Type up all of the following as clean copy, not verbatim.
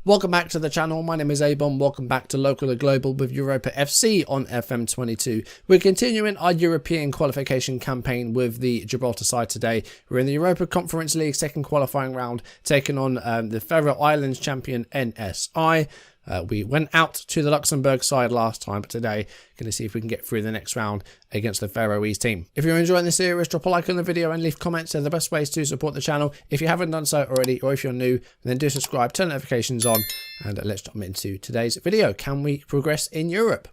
Welcome back to the channel. My name is Abon. Welcome back to Local or Global with EUROPA FC on FM22. We're continuing our European qualification campaign with the Gibraltar side today. We're in the Europa Conference League second qualifying round, taking on the Faroe Islands champion NSI. We went out to the Luxembourg side last time, but today going to see if we can get through the next round against the Faroese team. If you're enjoying this series, drop a like on the video and leave comments. They're the best ways to support the channel. If you haven't done so already, or if you're new, then do subscribe, turn notifications on, and let's jump into today's video. Can we progress in Europe?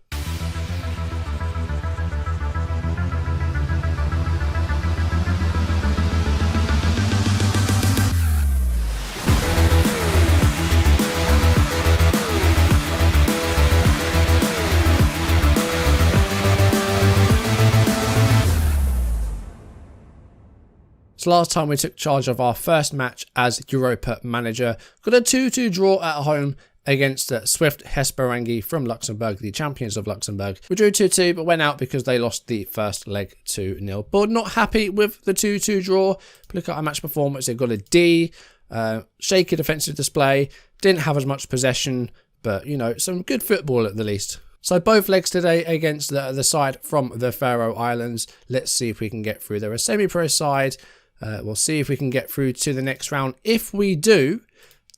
So last time we took charge of our first match as Europa manager, got a 2-2 draw at home against Swift Hesperangi from Luxembourg, the champions of Luxembourg. We drew 2-2 but went out because they lost the first leg 2-0. But not happy with the 2-2 draw. Look at our match performance, they got a D, shaky defensive display, didn't have as much possession, but you know, some good football at the least. So both legs today against the side from the Faroe Islands. Let's see if we can get through. They're a semi-pro side. We'll see if we can get through to the next round. If we do,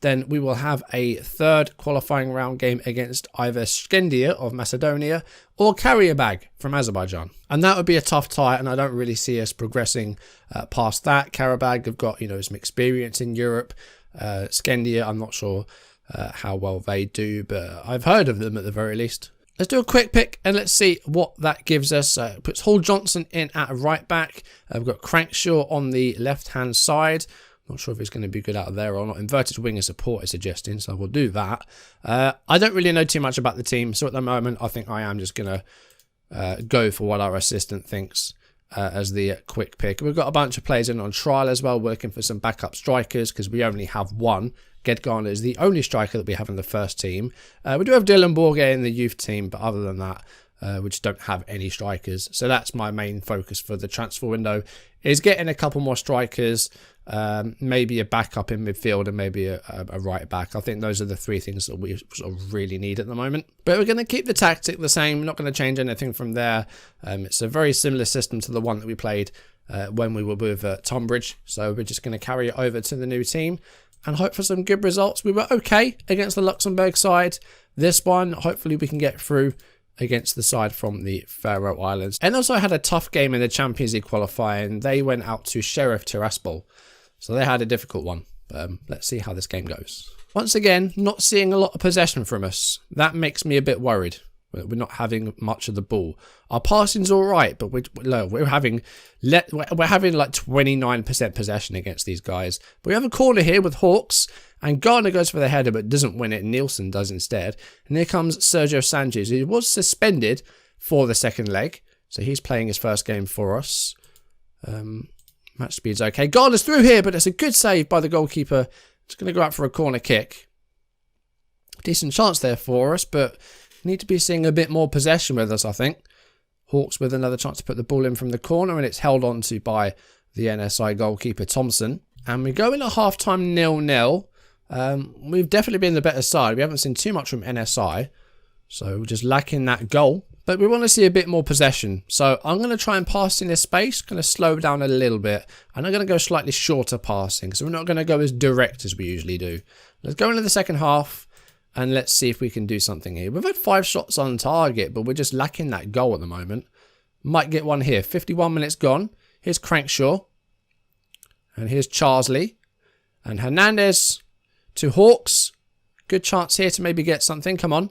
then we will have a third qualifying round game against either Skendia of Macedonia or Qarabag from Azerbaijan. And that would be a tough tie, and I don't really see us progressing past that. Qarabag have got, some experience in Europe. Skendia, I'm not sure how well they do, but I've heard of them at the very least. Let's do a quick pick and let's see what that gives us. Puts Hall Johnson in at right back. We've got Crankshaw on the left-hand side. Not sure if he's going to be good out of there or not. Inverted winger support is suggesting, so we'll do that. I don't really know too much about the team, so at the moment I think I am just going to go for what our assistant thinks as the quick pick. We've got a bunch of players in on trial as well, working for some backup strikers because we only have one. Ged Garner is the only striker that we have in the first team. We do have Dylan Borge in the youth team, but other than that, we just don't have any strikers. So that's my main focus for the transfer window, is getting a couple more strikers, maybe a backup in midfield and maybe a right back. I think those are the three things that we sort of really need at the moment. But we're going to keep the tactic the same. We're not going to change anything from there. It's a very similar system to the one that we played when we were with Tonbridge. So we're just going to carry it over to the new team and hope for some good results. We were okay against the Luxembourg side. This one, hopefully we can get through against the side from the Faroe Islands. And also had a tough game in the Champions League qualifying. They went out to Sheriff Tiraspol, so they had a difficult one. Let's see how this game goes. Once again, not seeing a lot of possession from us. That makes me a bit worried. We're not having much of the ball. Our passing's all right, but we're having like 29% possession against these guys. But we have a corner here with Hawks, and Garner goes for the header but doesn't win it. Nielsen does instead. And here comes Sergio Sanchez, who was suspended for the second leg, so he's playing his first game for us. Match speed's okay. Garner's through here, but it's a good save by the goalkeeper. It's going to go out for a corner kick. Decent chance there for us, but need to be seeing a bit more possession with us, I think. Hawks with another chance to put the ball in from the corner, and it's held on to by the NSI goalkeeper Thompson. And we go in at half-time 0-0. We've definitely been the better side. We haven't seen too much from NSI, so we're just lacking that goal. But we want to see a bit more possession. So I'm going to try and pass in this space, going to slow down a little bit, and I'm going to go slightly shorter passing. So we're not going to go as direct as we usually do. Let's go into the second half. And let's see if we can do something here. We've had 5 shots on target, but we're just lacking that goal at the moment. Might get one here. 51 minutes gone. Here's Crankshaw. And here's Charsley. And Hernandez to Hawks. Good chance here to maybe get something. Come on.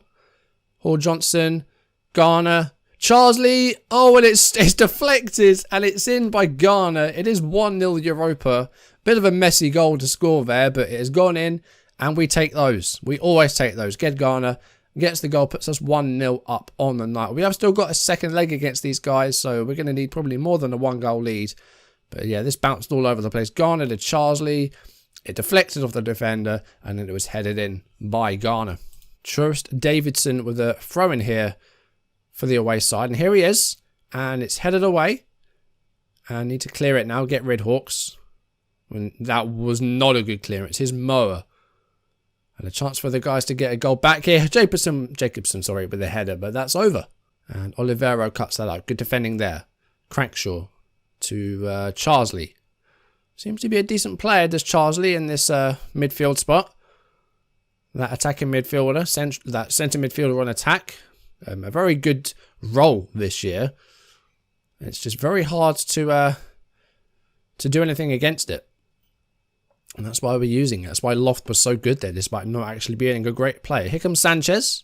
Hall Johnson. Garner. Charsley. Oh, and it's deflected. And it's in by Garner. It is 1-0 Europa. Bit of a messy goal to score there, but it has gone in. And we take those. We always take those. Ged Garner gets the goal, puts us 1-0 up on the night. We have still got a second leg against these guys, so we're going to need probably more than a 1-goal lead. But yeah, this bounced all over the place. Garner to Charsley. It deflected off the defender, and then it was headed in by Garner. Trust Davidson with a throw in here for the away side. And here he is. And it's headed away. And need to clear it now. Get rid, Hawks. And that was not a good clearance. His mower. And a chance for the guys to get a goal back here. Jacobson, sorry, with the header, but that's over. And Olivero cuts that out. Good defending there. Crankshaw to Charsley. Seems to be a decent player, does Charsley, in this midfield spot. That attacking midfielder, that centre midfielder on attack. A very good role this year. It's just very hard to do anything against it. And that's why we're using it. That's why Loft was so good there, despite not actually being a great player. Here comes Sanchez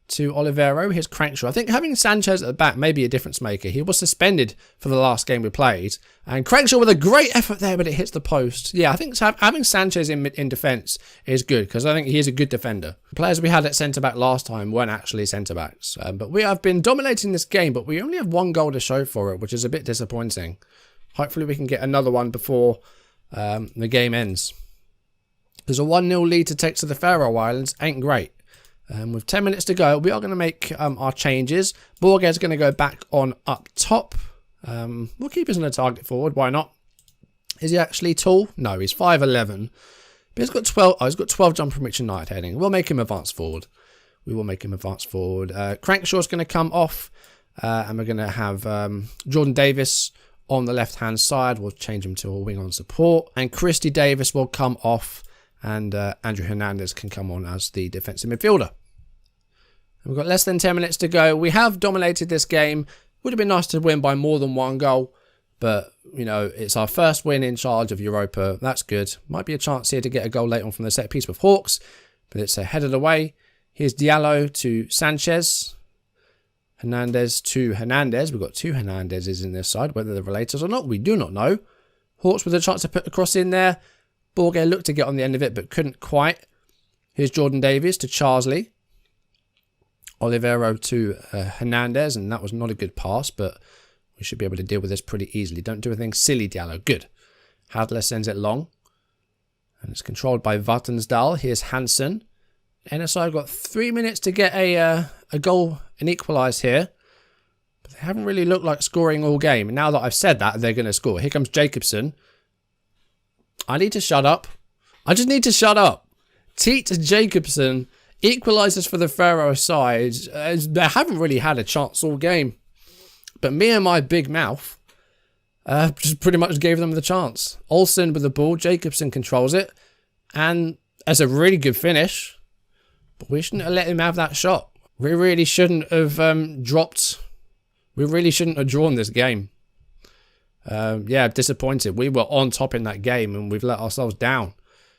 to Olivero. Here's Crankshaw. I think having Sanchez at the back may be a difference maker. He was suspended for the last game we played. And Crankshaw with a great effort there, but it hits the post. Yeah, I think having Sanchez in defence is good, because I think he is a good defender. The players we had at centre-back last time weren't actually centre-backs. But we have been dominating this game, but we only have one goal to show for it, which is a bit disappointing. Hopefully we can get another one before the game ends. There's a 1-0 lead to take to the Faroe Islands. Ain't great. With 10 minutes to go, we are going to make our changes. Borges going to go back on up top. We'll keep us on a target forward. Why not? Is he actually tall? No, he's 5'11". But he's got 12. Oh, he's got 12 jump from Rich and Knight heading. We'll make him advance forward. We will make him advance forward. Crankshaw's going to come off. And we're going to have Jordan Davis on the left-hand side. We'll change him to a wing on support. And Christy Davis will come off. And Andrew Hernandez can come on as the defensive midfielder. We've got less than 10 minutes to go. We have dominated this game. Would have been nice to win by more than one goal. But, you know, it's our first win in charge of Europa. That's good. Might be a chance here to get a goal late on from the set piece with Hawks. But it's headed away. Here's Diallo to Sanchez. Hernandez to Hernandez. We've got two Hernandezes in this side. Whether they're related or not, we do not know. Hawks with a chance to put the cross in there. Borge looked to get on the end of it, but couldn't quite. Here's Jordan Davies to Charsley. Olivero to Hernandez, and that was not a good pass, but we should be able to deal with this pretty easily. Don't do anything silly, Diallo. Good. Hadler sends it long. And it's controlled by Vatnsdal. Here's Hansen. NSI got 3 minutes to get a goal and equalise here. But they haven't really looked like scoring all game. And now that I've said that, they're going to score. Here comes Jacobson. I need to shut up. I just need to shut up. Teet Jacobson equalises for the Faroe side. They haven't really had a chance all game. But me and my big mouth just pretty much gave them the chance. Olsen with the ball. Jacobson controls it. And that's a really good finish. But we shouldn't have let him have that shot. We really shouldn't have dropped. We really shouldn't have drawn this game. Yeah, disappointed. We were on top in that game and we've let ourselves down.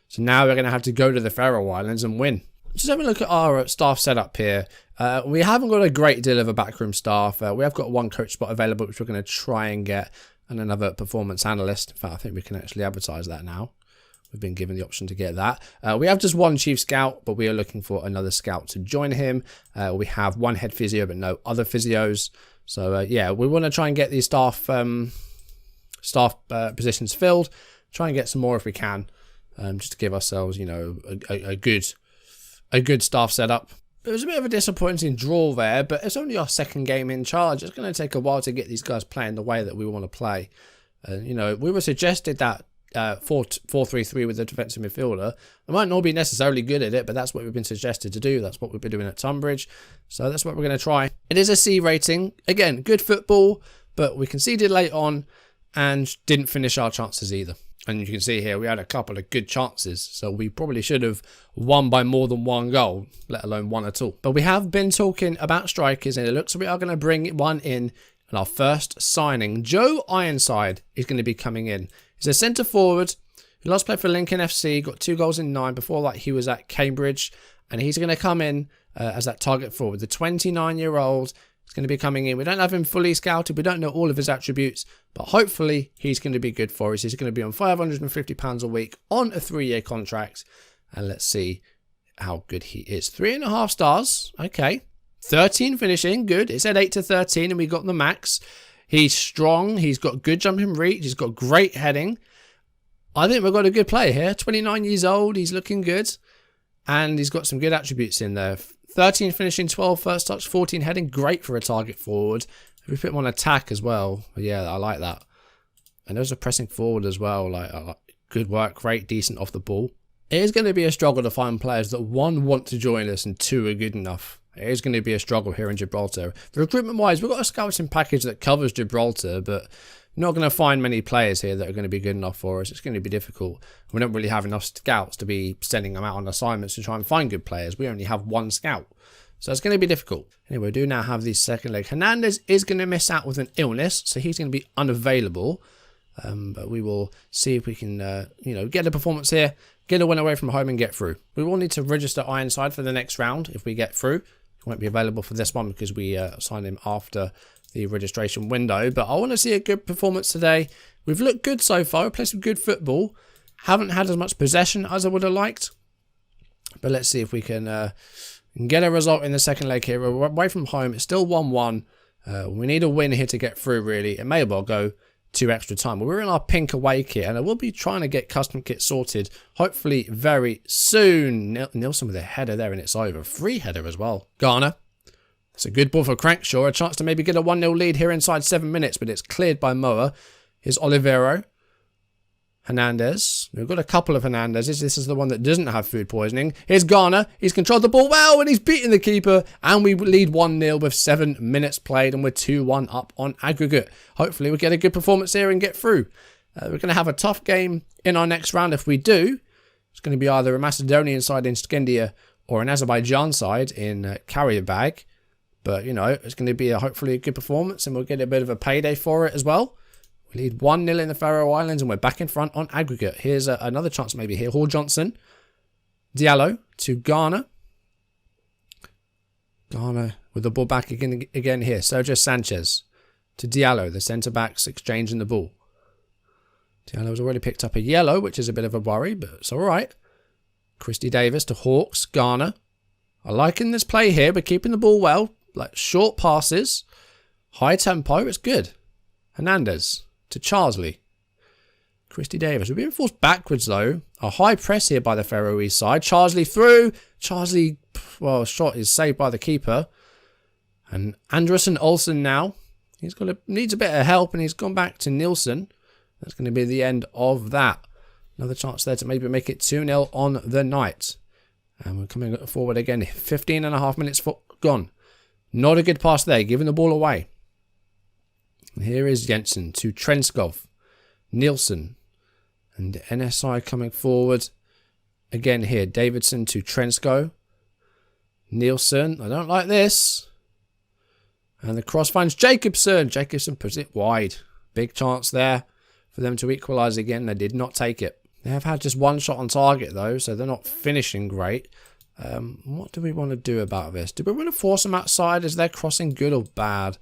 So now we're going to have to go to the Faroe Islands and win. Just having a look at our staff setup here. We haven't got a great deal of a backroom staff. We have got one coach spot available, which we're going to try and get, and another performance analyst. In fact, I think we can actually advertise that now. We've been given the option to get that. We have just one chief scout, but we are looking for another scout to join him. We have one head physio, but no other physios. So yeah, we want to try and get these staff positions filled. Try and get some more if we can, just to give ourselves, you know, a good staff setup. It was a bit of a disappointing draw there, but it's only our second game in charge. It's going to take a while to get these guys playing the way that we want to play. You know, we were suggested that 4-3-3 with the defensive midfielder. I might not be necessarily good at it, but that's what we've been suggested to do. That's what we've been doing at Tonbridge. So that's what we're going to try. It is a C rating. Again, good football, but we conceded late on and didn't finish our chances either. And you can see here, we had a couple of good chances. So we probably should have won by more than one goal, let alone one at all. But we have been talking about strikers, and it looks like we are going to bring one in our first signing. Joe Ironside is going to be coming in. He's a centre forward who last played for Lincoln FC, got 2 goals in 9. Before that, he was at Cambridge. And he's going to come in as that target forward. The 29-year-old is going to be coming in. We don't have him fully scouted. We don't know all of his attributes. But hopefully, he's going to be good for us. He's going to be on £550 a week on a 3-year contract. And let's see how good he is. 3.5 stars. Okay. 13 finishing. Good. It said 8 to 13 and we got the max. He's strong. He's got good jumping reach. He's got great heading. I think we've got a good player here. 29 years old. He's looking good. And he's got some good attributes in there. 13 finishing, 12 first touch, 14 heading. Great for a target forward. If we put him on attack as well. Yeah, I like that. And there's a pressing forward as well. Like good work rate, decent off the ball. it is going to be a struggle to find players that, one, want to join us and two, are good enough. It is going to be a struggle here in Gibraltar. The recruitment-wise, we've got a scouting package that covers Gibraltar, but not going to find many players here that are going to be good enough for us. It's going to be difficult. We don't really have enough scouts to be sending them out on assignments to try and find good players. We only have one scout. So it's going to be difficult. Anyway, we do now have the second leg. Hernandez is going to miss out with an illness, so he's going to be unavailable. But we will see if we can, get a performance here, get a win away from home and get through. We will need to register Ironside for the next round if we get through. He won't be available for this one because we signed him after the registration window. But I want to see a good performance today. We've looked good so far. We've played some good football. Haven't had as much possession as I would have liked. But let's see if we can get a result in the second leg here. We're away from home. It's still 1-1. We need a win here to get through, really. It may well go to extra time. We're in our pink away kit, and I will be trying to get custom kit sorted, hopefully very soon. Nielsen with a header there, and it's over. Free header as well. Garner. It's a good ball for Crankshaw. A chance to maybe get a 1-0 lead here inside 7 minutes, but it's cleared by Moa. Here's Olivero. Hernandez. We've got a couple of Hernandezes. This is the one that doesn't have food poisoning. Here's Garner. He's controlled the ball well, and he's beaten the keeper. And we lead 1-0 with 7 minutes played, and we're 2-1 up on aggregate. Hopefully we get a good performance here and get through. We're going to have a tough game in our next round if we do. It's going to be either a Macedonian side in Skendia or an Azerbaijan side in Qarabag. But, it's going to be hopefully a good performance, and we'll get a bit of a payday for it as well. We lead 1-0 in the Faroe Islands, and we're back in front on aggregate. Here's another chance maybe here. Hall Johnson. Diallo to Garner. Garner with the ball back again here. Sergio Sanchez to Diallo. The centre-backs exchanging the ball. Diallo's already picked up a yellow, which is a bit of a worry, but it's all right. Christy Davis to Hawks. Garner. I'm liking this play here. We're keeping the ball well. Like short passes. High tempo. It's good. Hernandez to Charsley. Christy Davis. We're being forced backwards though. A high press here by the Faroese side. Charsley through. Charsley, shot is saved by the keeper. And Anderson Olsen now. Needs a bit of help, and he's gone back to Nielsen. That's going to be the end of that. Another chance there to maybe make it 2-0 on the night. And we're coming forward again. 15.5 minutes gone. Not a good pass there, giving the ball away. Here is Jensen to Trenskov. Nielsen. And NSI coming forward. Again here. Davidson to Trensko. Nielsen. I don't like this. And the cross finds Jacobson. Jacobson puts it wide. Big chance there for them to equalise again. They did not take it. They have had just one shot on target though, so they're not finishing great. What do we want to do about this? Do we want to force them outside? Is their crossing good or bad?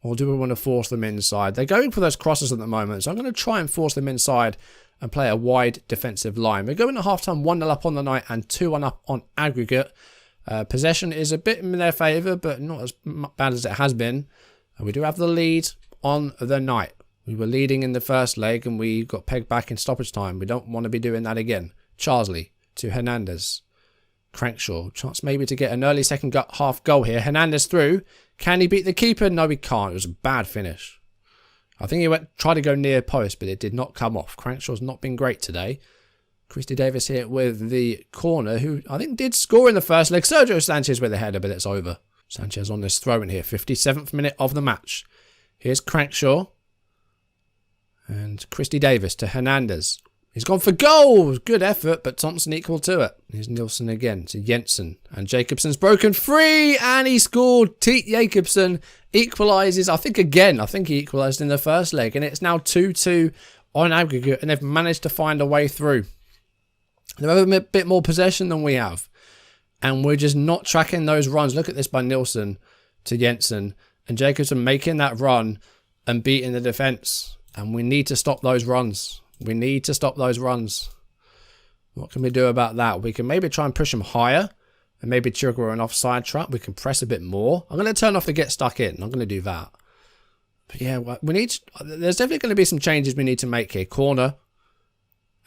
Or do we want to force them inside? They're going for those crosses at the moment, so I'm going to try and force them inside and play a wide defensive line. We're going at half-time 1-0 up on the night and 2-1 up on aggregate. Possession is a bit in their favour, but not as bad as it has been. And we do have the lead on the night. We were leading in the first leg and we got pegged back in stoppage time. We don't want to be doing that again. Charsley to Hernandez. Crankshaw. Chance maybe to get an early second half goal here. Hernandez through. Can he beat the keeper? No, he can't. It was a bad finish. I think he tried to go near post, but it did not come off. Crankshaw's not been great today. Christy Davis here with the corner, who I think did score in the first leg. Sergio Sanchez with the header, but it's over. Sanchez on this throw in here. 57th minute of the match. Here's Crankshaw. And Christy Davis to Hernandez. He's gone for goal. Good effort, but Thompson equal to it. Here's Nielsen again to Jensen. And Jacobson's broken free. And he scored. Teet Jacobson equalises. I think he equalised in the first leg. And it's now 2-2 on aggregate. And they've managed to find a way through. They have a bit more possession than we have. And we're just not tracking those runs. Look at this by Nielsen to Jensen. And Jacobson making that run and beating the defence. And we need to stop those runs. We need to stop those runs. What can we do about that? We can maybe try and push them higher. And maybe trigger an offside trap. We can press a bit more. I'm going to turn off the get stuck in. I'm going to do that. But yeah, there's definitely going to be some changes we need to make here. Corner.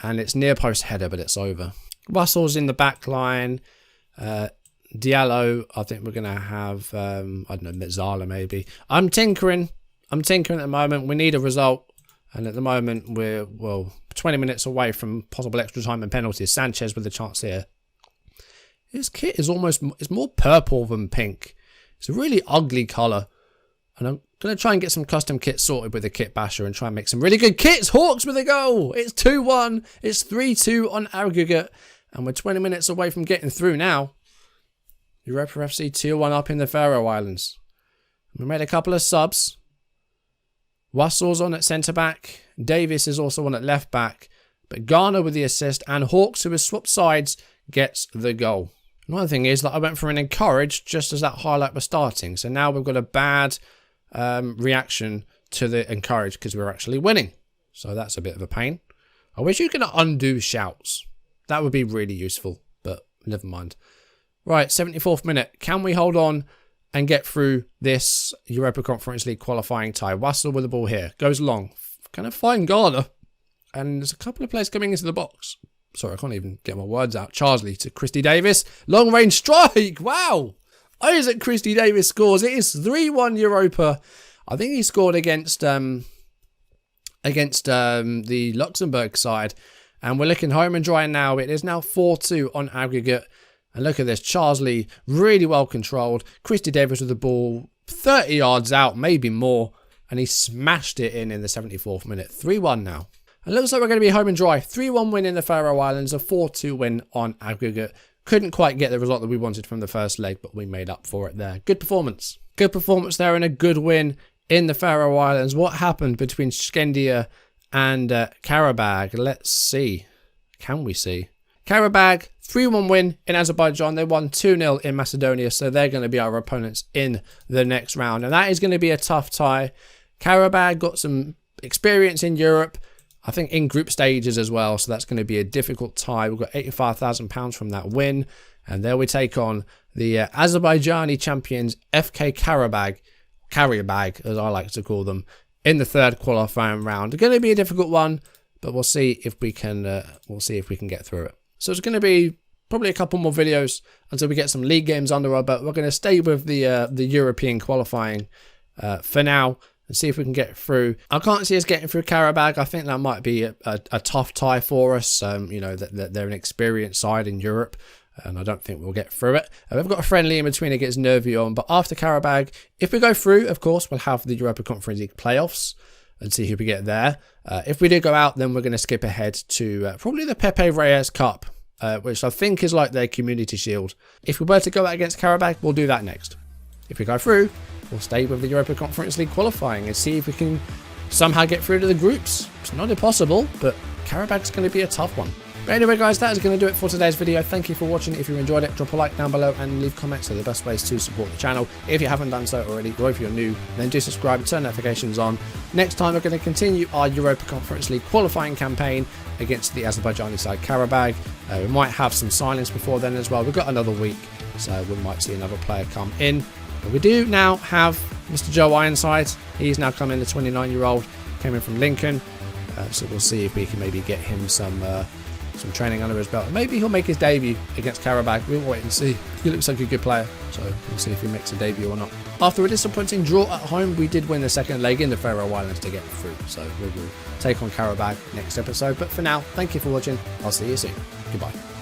And it's near post header, but it's over. Russell's in the back line. Diallo, I think we're going to have, I don't know, Mezzala maybe. I'm tinkering at the moment. We need a result. And at the moment, we're, well, 20 minutes away from possible extra time and penalties. Sanchez with a chance here. His kit is it's more purple than pink. It's a really ugly colour. And I'm going to try and get some custom kits sorted with the kit basher and try and make some really good kits. Hawks with a goal. It's 2-1. It's 3-2 on aggregate. And we're 20 minutes away from getting through now. EUROPA FC 2-1 up in the Faroe Islands. We made a couple of subs. Wassell's on at centre-back. Davis is also on at left-back. But Garner with the assist. And Hawks, who has swapped sides, gets the goal. Another thing is, I went for an encourage just as that highlight was starting. So now we've got a bad reaction to the encourage because we're actually winning. So that's a bit of a pain. I wish you could undo shouts. That would be really useful, but never mind. Right, 74th minute. Can we hold on and get through this Europa Conference League qualifying tie? Wassell with the ball here. Goes long. Kind of find Garner. And there's a couple of players coming into the box. Sorry, I can't even get my words out. Charsley to Christy Davis. Long range strike. Wow. Isaac Christy Davis scores. It is 3-1 Europa. I think he scored against the Luxembourg side. And we're looking home and dry now. It is now 4-2 on aggregate. And look at this. Charsley really well controlled. Christy Davis with the ball 30 yards out, maybe more. And he smashed it in the 74th minute. 3-1 now. It looks like we're going to be home and dry. 3-1 win in the Faroe Islands. A 4-2 win on aggregate. Couldn't quite get the result that we wanted from the first leg, but we made up for it there. Good performance. Good performance there and a good win in the Faroe Islands. What happened between Skendia and Qarabag? Let's see. Can we see? Qarabag, 3-1 win in Azerbaijan. They won 2-0 in Macedonia, so they're going to be our opponents in the next round. And that is going to be a tough tie. Qarabag got some experience in Europe. I think in group stages as well, so that's going to be a difficult tie. We've got £85,000 from that win. And there we take on the Azerbaijani champions, FK Qarabag, as I like to call them, in the third qualifying round. It's going to be a difficult one, but we'll see if we can get through it. So it's going to be probably a couple more videos until we get some league games under our belt. We're going to stay with the European qualifying for now. And see if we can get through. I can't see us getting through Qarabag. I think that might be a tough tie for us. You know, that they're an experienced side in Europe. And I don't think we'll get through it. We've got a friendly in between against Nervion. But after Qarabag, if we go through, of course, we'll have the Europa Conference League playoffs. And see who we get there. If we do go out, then we're going to skip ahead to probably the Pepe Reyes Cup. Which I think is like their community shield. If we were to go out against Qarabag, we'll do that next. If we go through, we'll stay with the Europa Conference League qualifying and see if we can somehow get through to the groups. It's not impossible, but Qarabag's going to be a tough one. But anyway, guys, that is going to do it for today's video. Thank you for watching. If you enjoyed it, drop a like down below and leave comments. They're the best ways to support the channel. If you haven't done so already, or if you're new, then do subscribe and turn notifications on. Next time, we're going to continue our Europa Conference League qualifying campaign against the Azerbaijani side Qarabag. We might have some signings before then as well. We've got another week, so we might see another player come in. But we do now have Mr. Joe Ironside. He's now come in, the 29-year-old, came in from Lincoln. So we'll see if we can maybe get him some training under his belt. Maybe he'll make his debut against Qarabag. We'll wait and see. He looks like a good player, so we'll see if he makes a debut or not. After a disappointing draw at home, we did win the second leg in the Faroe Islands to get through. So we will take on Qarabag next episode. But for now, thank you for watching. I'll see you soon. Goodbye.